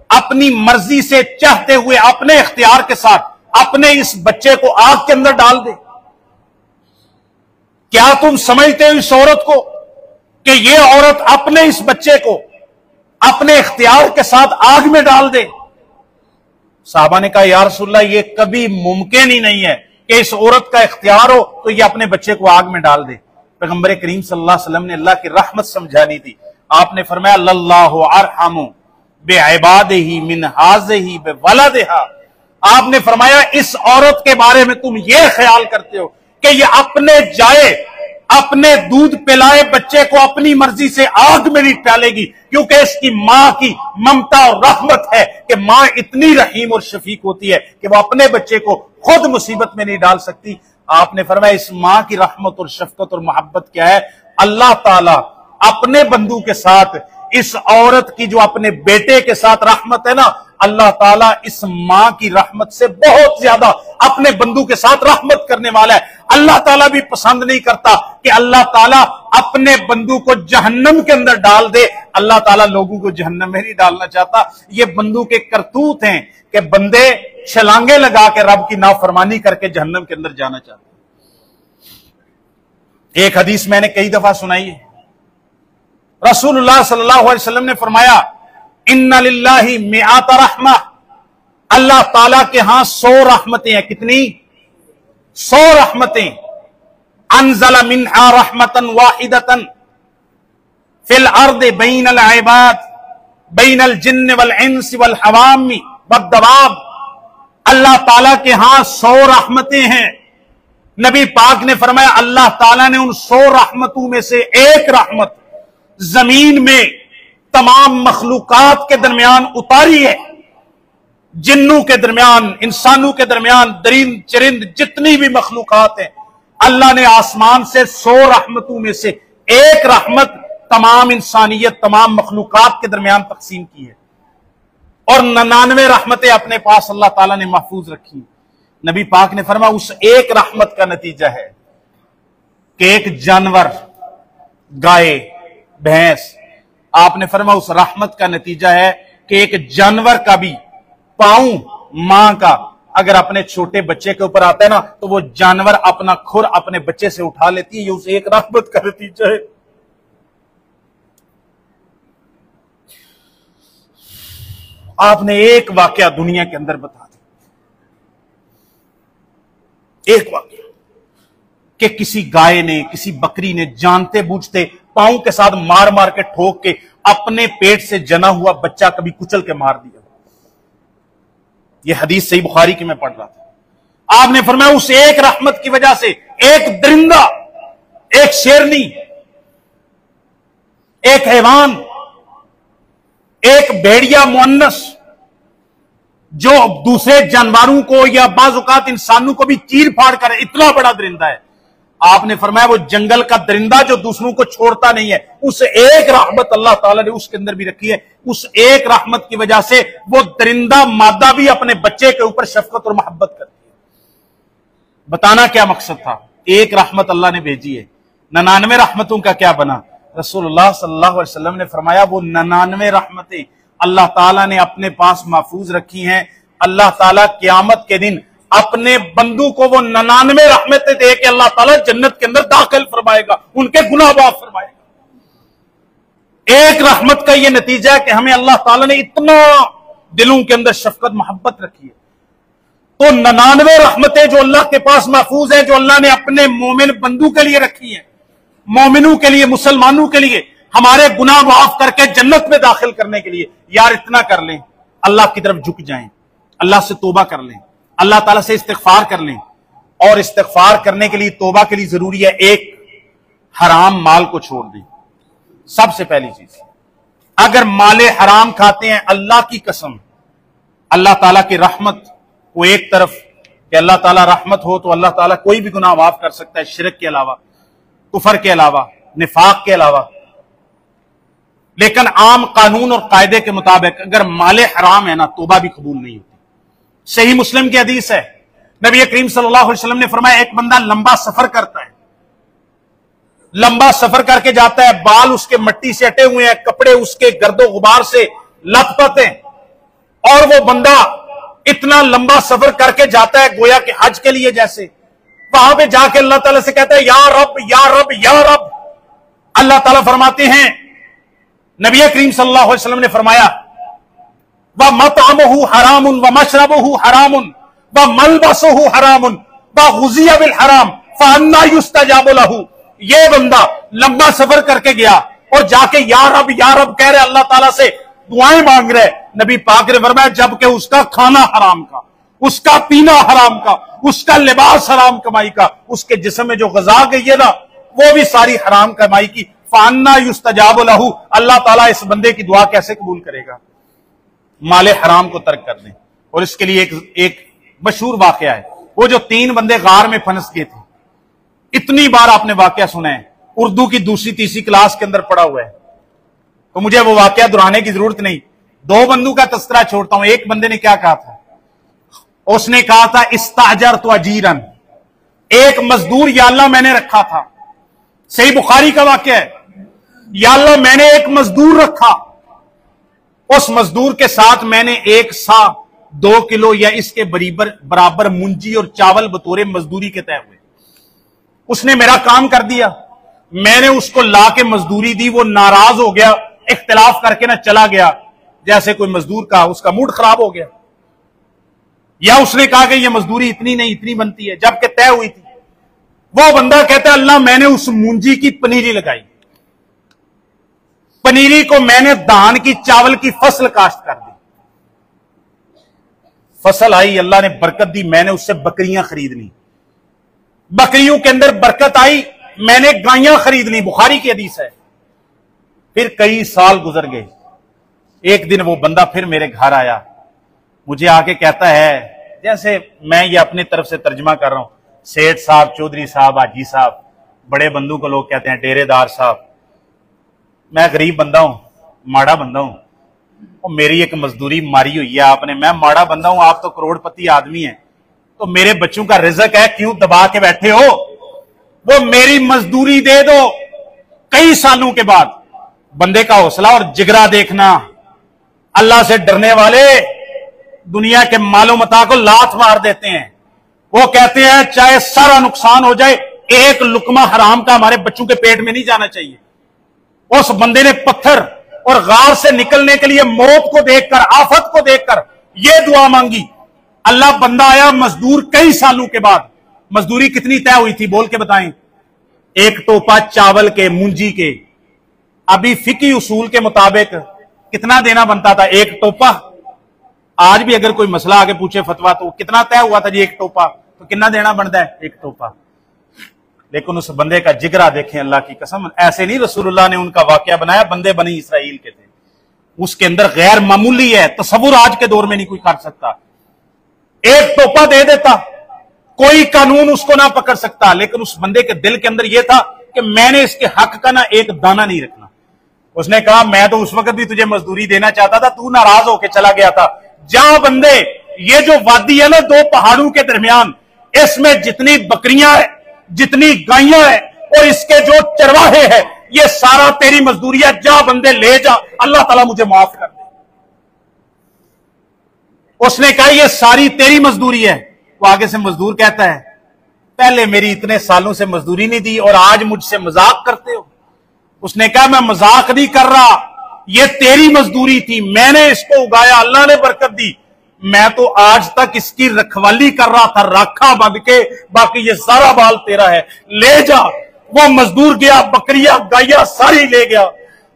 अपनी मर्जी से चाहते हुए अपने इख्तियार के साथ अपने इस बच्चे को आग के अंदर डाल दे? क्या तुम समझते हो इस औरत को कि यह औरत अपने इस बच्चे को अपने इख्तियार के साथ आग में डाल दे? साहबा ने कहा, या रसूलल्लाह, यह कभी मुमकिन ही नहीं है कि इस औरत का इख्तियार हो तो यह अपने बच्चे को आग में डाल दे। पैगंबर करीम सल्लल्लाहु अलैहि वसल्लम ने अल्लाह की रहमत समझानी थी। आपने फरमाया, लल्लाहु अरहमु बिइबादिही मिन हाज़िही बिवलदिहा। आपने फरमाया, इस औरत के बारे में तुम यह ख्याल करते हो कि ये अपने जाए अपने दूध पिलाए बच्चे को अपनी मर्जी से आग में नहीं डालेगी, क्योंकि इसकी मां की ममता और रहमत है कि मां इतनी रहीम और शफीक होती है कि वो अपने बच्चे को खुद मुसीबत में नहीं डाल सकती। आपने फरमाया, इस मां की रहमत और शफकत और मोहब्बत क्या है? अल्लाह ताला अपने बंदू के साथ इस औरत की जो अपने बेटे के साथ रहमत है ना, अल्लाह ताला इस मां की रहमत से बहुत ज्यादा अपने बंदू के साथ रहमत करने वाला है। अल्लाह ताला भी पसंद नहीं करता कि अल्लाह ताला अपने बंदू को जहन्नम के अंदर डाल दे। अल्लाह ताला लोगों को जहन्नम में नहीं डालना चाहता। ये बंदू के करतूत हैं कि बंदे छलांगे लगा के रब की नाफरमानी करके जहन्नम के अंदर जाना चाहते हैं। एक हदीस मैंने कई दफा सुनाई है। रसूलुल्लाह सल्लल्लाहु अलैहि वसल्लम ने फरमाया, इन्ना लिल्लाहि मिआत रहमा, अल्लाह ताला के यहां 100 रहमतें हैं। कितनी? 100 रहमतें। अनज़ला मिन्हा रहमतन वाहिदतन फिल अर्द बैनल इबाद बैनल जिन्न वल इंस वल हवामी वद्दवाब। अल्लाह ताला के यहां 100 रहमतें हैं। नबी पाक ने फरमाया, अल्लाह ताला ने उन 100 रहमतों में से एक रहमत जमीन में तमाम मखलूकात के दरमियान उतारी है। जिन्नों के दरमियान, इंसानों के दरमियान, दरिंद चरिंद जितनी भी मखलूकात हैं, अल्लाह ने आसमान से 100 रहमतों में से एक रहमत तमाम इंसानियत, तमाम मखलूकात के दरमियान तकसीम की है। और 99 रहमतें अपने पास अल्लाह ताला ने महफूज रखी। नबी पाक ने फरमाया, उस एक रहमत का नतीजा है कि एक जानवर, गाय, भैंस, आपने फरमाया उस रहमत का नतीजा है कि एक जानवर का भी पांव मां का अगर अपने छोटे बच्चे के ऊपर आता है ना, तो वो जानवर अपना खुर अपने बच्चे से उठा लेती है। ये उस एक रहमत का नतीजा है। आपने एक वाकया दुनिया के अंदर बता दिया, एक वाकया कि किसी गाय ने, किसी बकरी ने जानते बूझते पांव के साथ मार मार के ठोक के अपने पेट से जना हुआ बच्चा कभी कुचल के मार दिया। यह हदीस सही बुखारी की मैं पढ़ रहा था। आपने फरमाया, उस एक रहमत की वजह से एक दरिंदा, एक शेरनी, एक हैवान, एक भेड़िया मुअन्नस जो दूसरे जानवरों को या बाज़ औक़ात इंसानों को भी चीर फाड़ कर, इतना बड़ा दरिंदा है। आपने फरमाया वो जंगल का दरिंदा जो दूसरों को छोड़ता नहीं है, उस एक रहमत अल्लाह ताला ने उसके अंदर भी रखी है। उस एक रहमत की वजह से वो दरिंदा मादा भी अपने बच्चे के ऊपर शफकत और मोहब्बत करती है। बताना क्या मकसद था? एक रहमत अल्लाह ने भेजी है, 99 रहमतों का क्या बना? रसूलुल्लाह सल्लल्लाहु अलैहि वसल्लम ने फरमाया, वो 99 रहमतें अल्लाह ताला ने अपने पास महफूज रखी हैं। अल्लाह ताला क़यामत के दिन अपने बंदू को वो 99 रहमतें दे के अल्लाह ताला जन्नत के अंदर दाखिल फरमाएगा, उनके गुनाह माफ फरमाएगा। एक रहमत का ये नतीजा है कि हमें अल्लाह ताला ने इतना दिलों के अंदर शफकत मोहब्बत रखी है। तो 99 रहमतें जो अल्लाह के पास महफूज है, जो अल्लाह ने अपने मोमिन बंदू के लिए रखी है, मोमिनों के लिए, मुसलमानों के लिए, हमारे गुनाह माफ करके जन्नत में दाखिल करने के लिए। यार इतना कर लें, अल्लाह की तरफ झुक जाएं, अल्लाह से तौबा कर लें, अल्लाह ताला से इस्तिगफार कर लें। और इस्तिगफार करने के लिए, तौबा के लिए जरूरी है एक हराम माल को छोड़ दें। सबसे पहली चीज, अगर माले हराम खाते हैं, अल्लाह की कसम, अल्लाह ताला की रहमत को एक तरफ कि अल्लाह ताला रहमत हो तो अल्लाह ताला कोई भी गुनाह माफ कर सकता है, शिरक के अलावा, कुफर के अलावा, निफाक के अलावा। लेकिन आम कानून और कायदे के मुताबिक अगर माले हराम है ना, तौबा भी कबूल नहीं होती। सही मुस्लिम की हदीस है, नबी करीम सल्लल्लाहु अलैहि वसल्लम ने फरमाया, एक बंदा लंबा सफर करता है, लंबा सफर करके जाता है, बाल उसके मट्टी से अटे हुए हैं, कपड़े उसके गर्दो गुबार से लथपथ हैं, और वो बंदा इतना लंबा सफर करके जाता है गोया कि हज के लिए, जैसे वहां पे जाके अल्लाह ताला से कहता है या रब या रब या रब। अल्लाह ताला फरमाते हैं, नबी करीम सल्लल्लाहु अलैहि वसल्लम ने फरमाया व मतअमुहु हरामुन व मशरबुहु हरामुन व मलबसुहु हरामुन व गुज़िया बिल हराम फअन्ना युस्तजाबु लहु। ये बंदा लंबा सफर करके गया और जाके या रब कह रहे अल्लाह ताला से दुआएं मांग रहे। नबी पाक ने फरमाया जबकि उसका खाना हराम का, उसका पीना हराम का, उसका लिबास हराम कमाई का, उसके जिस्म में जो ग़िज़ा गई है ना वो भी सारी हराम कमाई की। फ़अन्ना युस्तजाबु लहु, अल्लाह ताला इस बंदे की दुआ कैसे कबूल करेगा? माले हराम को तर्क कर दें। और इसके लिए एक मशहूर वाकया है, वो जो 3 बंदे गार में फंस गए थे। इतनी बार आपने वाकया सुना है, उर्दू की दूसरी तीसरी क्लास के अंदर पढ़ा हुआ है, तो मुझे वो वाकया दोहराने की जरूरत नहीं। 2 बंदों का तस्करा छोड़ता हूं। एक बंदे ने क्या कहा था? उसने कहा था इस्ताजरतु अजीरन, एक मजदूर या अल्लाह मैंने रखा था। सही बुखारी का वाकया है, या अल्लाह मैंने एक मजदूर रखा, उस मजदूर के साथ मैंने 1 सा 2 किलो या इसके बराबर मुंजी और चावल बतौरे मजदूरी के तय हुए। उसने मेरा काम कर दिया, मैंने उसको ला के मजदूरी दी, वो नाराज हो गया, इख्तिलाफ करके ना चला गया, जैसे कोई मजदूर का उसका मूड खराब हो गया। या उसने कहा कि ये मजदूरी इतनी नहीं इतनी बनती है, जबकि तय हुई थी। वो बंदा कहता है अल्लाह मैंने उस मुंजी की पनीरी लगाई, पनीरी को मैंने धान की चावल की फसल काश्त कर दी, फसल आई, अल्लाह ने बरकत दी, मैंने उससे बकरियां खरीद ली, बकरियों के अंदर बरकत आई, मैंने गायें खरीद ली। बुखारी की हदीस है। फिर कई साल गुजर गए, एक दिन वो बंदा फिर मेरे घर आया, मुझे आके कहता है, जैसे मैं ये अपनी तरफ से तर्जमा कर रहा हूं, सेठ साहब, चौधरी साहब, हाजी साहब, बड़े बंदू को लोग कहते हैं डेरेदार साहब, मैं गरीब बंदा हूं, माड़ा बंदा हूं, और मेरी एक मजदूरी मारी हुई है आपने, मैं माड़ा बंदा हूं, आप तो करोड़पति आदमी हैं, तो मेरे बच्चों का रिज़्क है, क्यों दबा के बैठे हो? वो मेरी मजदूरी दे दो। कई सालों के बाद बंदे का हौसला और जिगरा देखना। अल्लाह से डरने वाले दुनिया के मालो मता को लात मार देते हैं। वो कहते हैं चाहे सारा नुकसान हो जाए, एक लुकमा हराम का हमारे बच्चों के पेट में नहीं जाना चाहिए। उस बंदे ने पत्थर और गार से निकलने के लिए मौत को देखकर, आफत को देखकर यह दुआ मांगी। अल्लाह बंदा आया मजदूर, कई सालों के बाद। मजदूरी कितनी तय हुई थी बोल के बताएं? 1 टोपा चावल के, मुंजी के। अभी फिकी उसूल के मुताबिक कितना देना बनता था? 1 टोपा। आज भी अगर कोई मसला आगे पूछे फतवा, तो कितना तय हुआ था जी? 1 टोपा। तो कितना देना बनता है? 1 टोपा। लेकिन उस बंदे का जिगरा देखें, अल्लाह की कसम, ऐसे नहीं रसूलुल्लाह ने उनका वाकया बनाया, बंदे बनी इसराइल के थे। उसके अंदर गैर मामूली है, तसव्वुर आज के दौर में नहीं कोई कर सकता। 1 टोपा दे देता, कोई कानून उसको ना पकड़ सकता। लेकिन उस बंदे के दिल के अंदर यह था कि मैंने इसके हक का ना एक दाना नहीं रखना। उसने कहा मैं तो उस वक्त भी तुझे मजदूरी देना चाहता था, तू नाराज होकर चला गया था। जा बंदे, ये जो वादी है ना 2 पहाड़ों के दरमियान, इसमें जितनी बकरियां है, जितनी गायें हैं और इसके जो चरवाहे हैं, ये सारा तेरी मजदूरी है। जा बंदे ले जा, अल्लाह ताला मुझे माफ कर दे। उसने कहा ये सारी तेरी मजदूरी है। वो आगे से मजदूर कहता है पहले मेरी इतने सालों से मजदूरी नहीं दी और आज मुझसे मजाक करते हो। उसने कहा मैं मजाक नहीं कर रहा, ये तेरी मजदूरी थी, मैंने इसको उगाया, अल्लाह ने बरकत दी, मैं तो आज तक इसकी रखवाली कर रहा था राखा बन के, बाकी ये सारा बाल तेरा है, ले जा। वो मजदूर गया, बकरियां गाया सारी ले गया।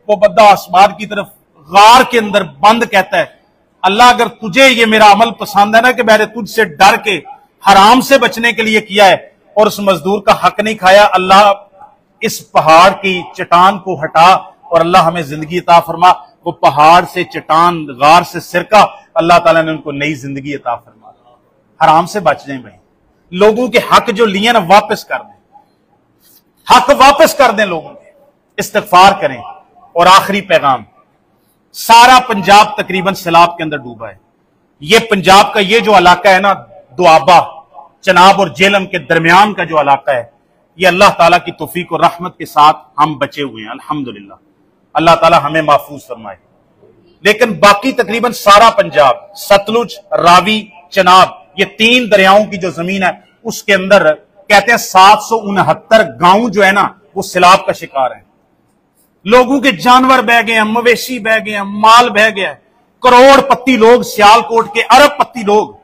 वो बंदा आसमान की तरफ गार के अंदर बंद कहता है अल्लाह अगर तुझे ये मेरा अमल पसंद है ना कि मैंने तुझसे डर के हराम से बचने के लिए किया है और उस मजदूर का हक नहीं खाया, अल्लाह इस पहाड़ की चट्टान को हटा और अल्लाह हमें जिंदगी अता फरमा। वो पहाड़ से चट्टान, गार से सिरका, अल्लाह ताला ने उनको नई जिंदगी अता फरमा। हराम से बच जाए भाई, लोगों के हक जो लिए ना वापस कर दें, हक वापस कर दें लोगों के, इस्तिगफार करें। और आखिरी पैगाम, सारा पंजाब तकरीबन सैलाब के अंदर डूबा है। ये पंजाब का ये जो इलाका है ना, दुआबा, चनाब और जेलम के दरमियान का जो इलाका है, ये अल्लाह ताला की तौफीक और रहमत के साथ हम बचे हुए हैं, अल्हम्दुलिल्लाह। अल्लाह ताला हमें महफूज फरमाए। लेकिन बाकी तकरीबन सारा पंजाब, सतलुज, रावी, चनाब, ये 3 दरियाओं की जो जमीन है उसके अंदर कहते हैं 769 गांव जो है ना वो सैलाब का शिकार है। लोगों के जानवर बह गए हैं, मवेशी बह गए हैं, माल बह गया है। करोड़पति लोग, सियालकोट के अरबपति लोग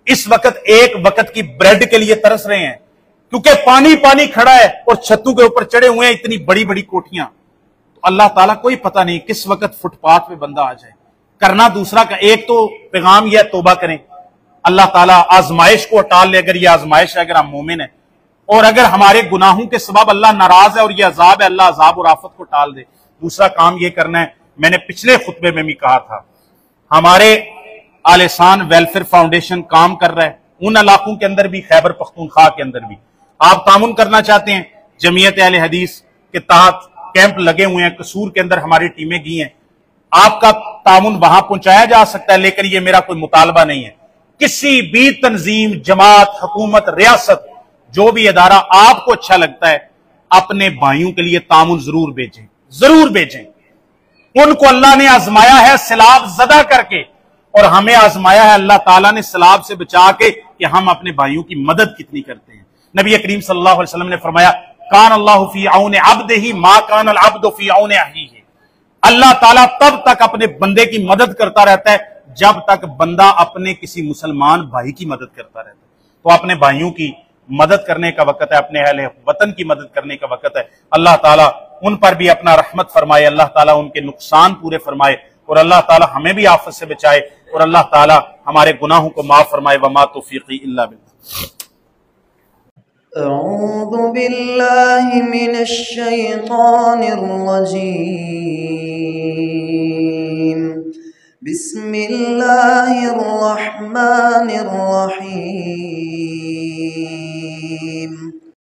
इस वक्त एक वक्त की ब्रेड के लिए तरस रहे हैं, क्योंकि पानी पानी खड़ा है और छतों के ऊपर चढ़े हुए हैं इतनी बड़ी बड़ी कोठियां। तो अल्लाह ताला कोई पता नहीं किस वक्त फुटपाथ पे बंदा आ जाए। करना दूसरा का, एक तो पैगाम यह तौबा करें, अल्लाह ताला आजमाइश को टाल ले। अगर यह आजमाइश है, अगर हम मोमिन है, और अगर हमारे गुनाहों के सबब अल्लाह नाराज है और यह अजाब है, अल्लाह अजाब और आफत को टाल दे। दूसरा काम यह करना है, मैंने पिछले खुतबे में भी कहा था, हमारे आलिशान वेलफेयर फाउंडेशन काम कर रहा है उन इलाकों के अंदर भी, खैबर पख्तूनख्वा के अंदर भी। आप तामुन करना चाहते हैं, जमीयत अहले हदीस के तहत कैंप लगे हुए हैं, कसूर के अंदर हमारी टीमें गई हैं, आपका तामुन वहां पहुंचाया जा सकता है। लेकिन यह मेरा कोई मुतालबा नहीं है, किसी भी तंजीम, जमात, हुकूमत, रियासत, जो भी इदारा आपको अच्छा लगता है, अपने भाइयों के लिए तामुन जरूर भेजें, जरूर भेजें। उनको अल्लाह ने आजमाया है सैलाब ज़दा करके, और हमें आजमाया है अल्लाह ताला ने सैलाब से बचा के कि हम अपने भाइयों की मदद कितनी करते हैं। नबी करीम सल्लल्लाहु अलैहि वसल्लम ने फरमाया, कान अल्लाहु फी औन अब्दिही मा कान अल अब्दु फी औन अखीही। अल्लाह ताला तब तक अपने बंदे की मदद करता रहता है जब तक बंदा अपने किसी मुसलमान भाई की मदद करता रहता है। तो अपने भाइयों की मदद करने का वक्त है, अपने अहले वतन की मदद करने का वक्त है। अल्लाह ताला उन पर भी अपना रहमत फरमाए, अल्लाह ताला उनके नुकसान पूरे फरमाए, और अल्लाह ताला हमें भी आफत से बचाए, और अल्लाह ताला हमारे गुनाहों को माफ फरमाए। वमा तौफीकी इल्ला बिल्लाह। अऊज़ु बिल्लाहि मिनश शैतानिर रजीम। बिस्मिल्लाहिर रहमानिर रहीम।